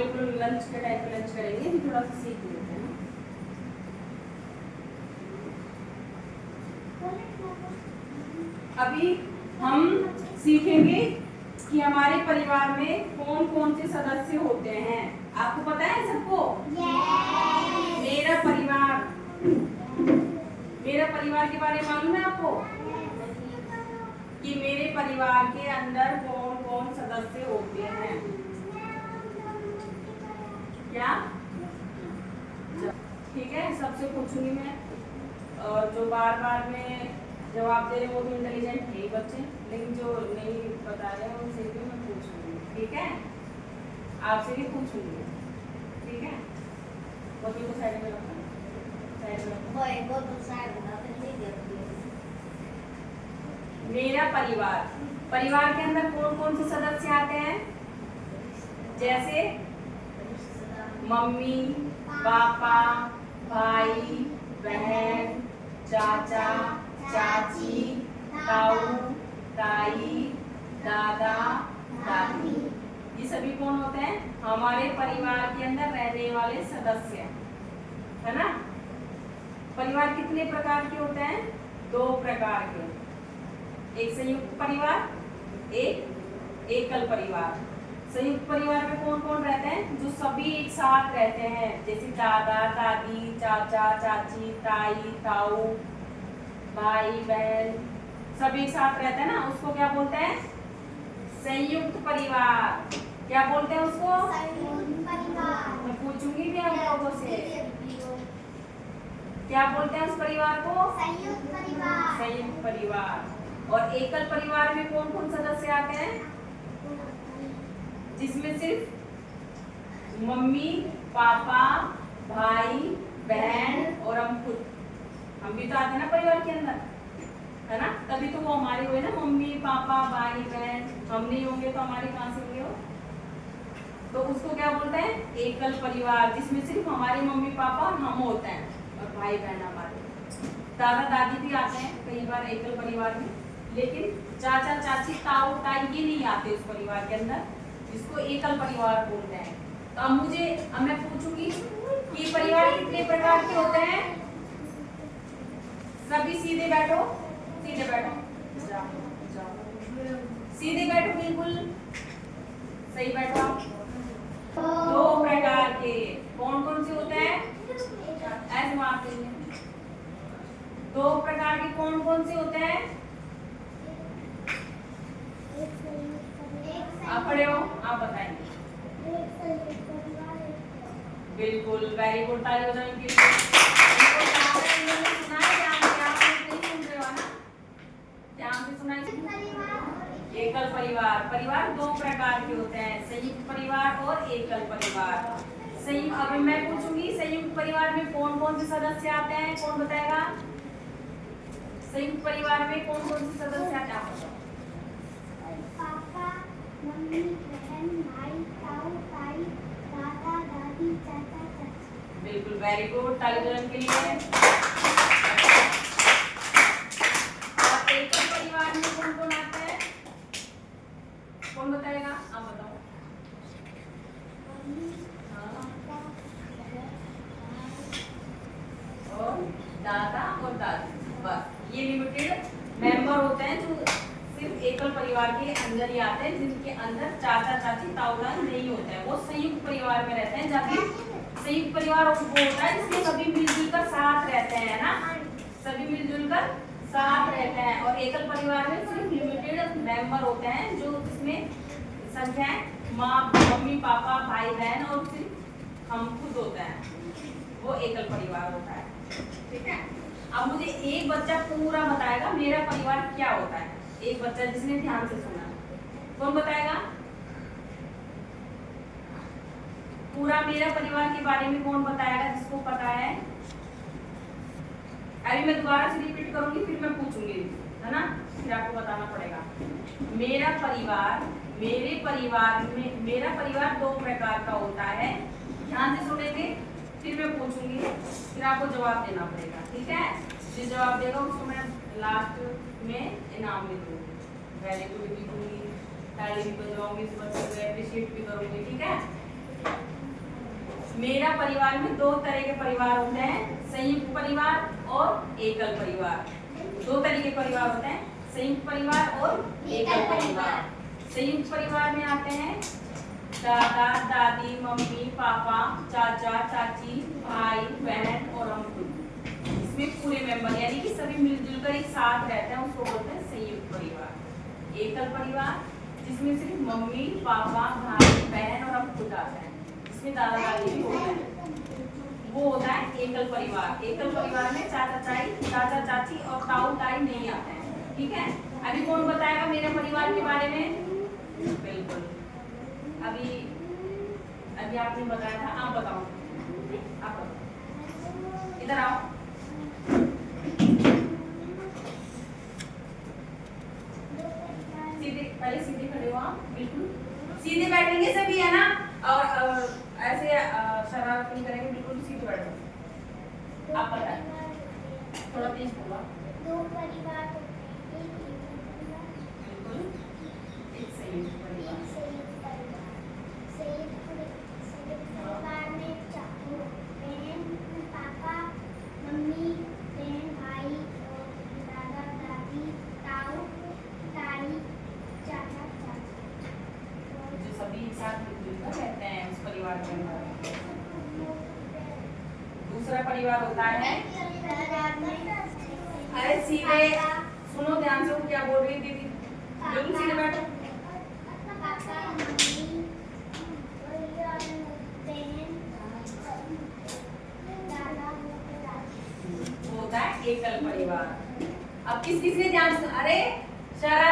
बिल्कुल लंच के टाइम पे लंच करेंगे, अभी थोड़ा सा सीख लेते हैं। अभी हम सीखेंगे कि हमारे परिवार में कौन कौन से सदस्य होते हैं। आपको पता है सबको? मेरा परिवार के बारे में मालूम है आपको कि मेरे परिवार के अंदर कौन कौन सदस्य होते हैं? क्या? ठीक है, सबसे पूछूंगी मैं, और जो बार बार में जवाब दे रहे हैं वो भी इंटेलिजेंट है बच्चे, लेकिन जो नहीं बता रहे हैं उनसे भी मैं पूछूंगी। ठीक है, आपसे भी पूछूंगी। ठीक है, बच्चों को साइड में रखना, साइड में रखना। मेरा परिवार के अंदर कौन कौन से सदस्य आते हैं? जैसे मम्मी, पापा, भाई, बहन, चाचा, चाची, ताऊ, ताई, दादा, दादी। ये सभी कौन होते हैं? हमारे परिवार के अंदर रहने वाले सदस्य, है ना। परिवार कितने प्रकार के होते हैं? 2 प्रकार के, एक संयुक्त परिवार, एक एकल परिवार। संयुक्त परिवार में कौन कौन रहते हैं? जो सभी एक साथ रहते हैं, जैसे दादा, दादी, चाचा, चाची, ताई, ताऊ, भाई, बहन, सब एक साथ रहते हैं ना, उसको क्या बोलते हैं? संयुक्त परिवार। क्या बोलते हैं उसको? संयुक्त परिवार। मैं पूछूंगी भी आप लोगों से, क्या बोलते हैं उस परिवार को? संयुक्त परिवार। संयुक्त परिवार। और एकल परिवार में कौन कौन सदस्य आते हैं? जिसमें सिर्फ मम्मी, पापा, भाई, बहन और हम खुद, हम भी तो आते हैं ना परिवार के अंदर, है ना। तभी तो वो हमारे हुए ना, मम्मी, पापा, भाई, बहन। हम नहीं होंगे तो हमारे कहाँ से होंगे वो? तो उसको क्या बोलते हैं? एकल परिवार, जिसमें सिर्फ हमारे मम्मी, पापा और हम होते हैं, और भाई बहन हमारे। दादा दादी भी आते हैं कई बार एकल परिवार में, लेकिन चाचा, चाची, ताऊ, ताई ये नहीं आते उस परिवार के अंदर, जिसको एकल परिवार बोलते हैं। तो अब मैं पूछूंगी कि परिवार कितने प्रकार के होते हैं? सभी सीधे बैठो, सीधे बैठो, सीधे बैठो, बिल्कुल सही बैठो। 2 प्रकार के कौन कौन से होते हैं? ऐसे माप लीजिए। 2 प्रकार के कौन कौन से होते हैं? आप पढ़े हो, आप बताएंगे। बिल्कुल, वेरी गुड, ताली हो जाएंगे। एकल परिवार 2 प्रकार के होते हैं, संयुक्त परिवार और एकल परिवार। संयुक्त, अब मैं पूछूंगी संयुक्त परिवार में कौन कौन से सदस्य आते हैं? कौन बताएगा? संयुक्त परिवार में कौन कौन से सदस्य आते हैं? पापा, मम्मी, बहन, भाई, ताऊ, ताई, दादा, दादी, चाचा, चाची। बिल्कुल, वेरी गुड, ताली बजाने के लिए। और एकल परिवार में कौन कौन आता है? कौन बताएगा? आप बताओ। और दादा और दादी, बस ये लिमिटेड मेंबर होते हैं जो सिर्फ एकल परिवार के अंदर ही आते हैं, जिनके अंदर चाचा, चाची, ताऊ, ताई नहीं होते हैं। वो संयुक्त परिवार में रहते हैं, जबकि संयुक्त परिवार वो होता है जिसमें सभी मिलजुल कर साथ रहते हैं ना, सभी मिलजुल कर साथ रहते हैं। और एकल परिवार में सिर्फ लिमिटेड मेंबर होते हैं, जो जिसमें संख्याएं माँ, मम्मी, पापा, भाई, बहन और सिर्फ हम खुद होते हैं, वो एकल परिवार होता है। ठीक है, अब मुझे एक बच्चा पूरा बताएगा मेरा परिवार क्या होता है। एक बच्चा जिसने ध्यान से सुना, कौन बताएगा? पूरा मेरा परिवार के बारे में कौन बताएगा जिसको पता है? अभी मैं दोबारा से रिपीट करूंगी, फिर मैं पूछूंगी, है ना, फिर आपको बताना पड़ेगा। मेरा परिवार 2 प्रकार का होता है। ध्यान से सुनेंगे, फिर मैं पूछूंगी, फिर आपको जवाब देना पड़ेगा। ठीक है, जो जवाब देगा उसको मैं लास्ट में इनाम भी दूंगी, वेरी गुड भी दूंगी, ताली भी बजाऊंगी, इस बच्चे को एप्रिशिएट भी करूंगी। ठीक है, मेरा परिवार में दो तरह के परिवार होते हैं, संयुक्त परिवार और एकल परिवार। दो तरह के परिवार होते हैं, संयुक्त परिवार और एकल परिवार। संयुक्त परिवार में आते हैं दादा दादी, मम्मी पापा, चाचा चाची, भाई बहन और हम खुद। इसमें पूरे मेंबर यानी कि सभी मिलजुल कर एक साथ रहते हैं, उसको बोलते हैं संयुक्त परिवार। एकल परिवार जिसमें सिर्फ मम्मी पापा, भाई बहन और हम खुद आते हैं, इसमें दादा दादी भी होते हैं, वो होता है एकल परिवार। एकल परिवार में चाचा चाची और ताऊ ताई नहीं आते हैं। ठीक है, अभी कौन बताएगा मेरे परिवार के बारे में? बिल्कुल, अभी आपने बताया था, आप बताओ। आप बताओ, इधर आओ। सीधे, पहले सीधे खड़े हो आप, बिल्कुल सीधे बैठेंगे सभी, है ना? और ऐसे शरारत नहीं करेंगे, बिल्कुल सीधे बैठो। आप बताएं, थोड़ा तेज बोलो। दो परिवार बिल्कुल, एक संयुक्त परिवार। परिवार में चाचू बहन, पापा मम्मी बहन भाई और दादा दादी, ताऊ ताई, चाचा चाची, जो सभी एक साथ मिलजुल कर रहते हैं उस परिवार के अंदर। दूसरा परिवार होता है, अरे सीधे सुनो ध्यान से, वो क्या बोल रही है दीदी? बिल्कुल सीधे बैठो। पापा मम्मी बहन दादा दादी। वो होता है एकल परिवार। अब किस किस ने ध्यान से, अरे शरारत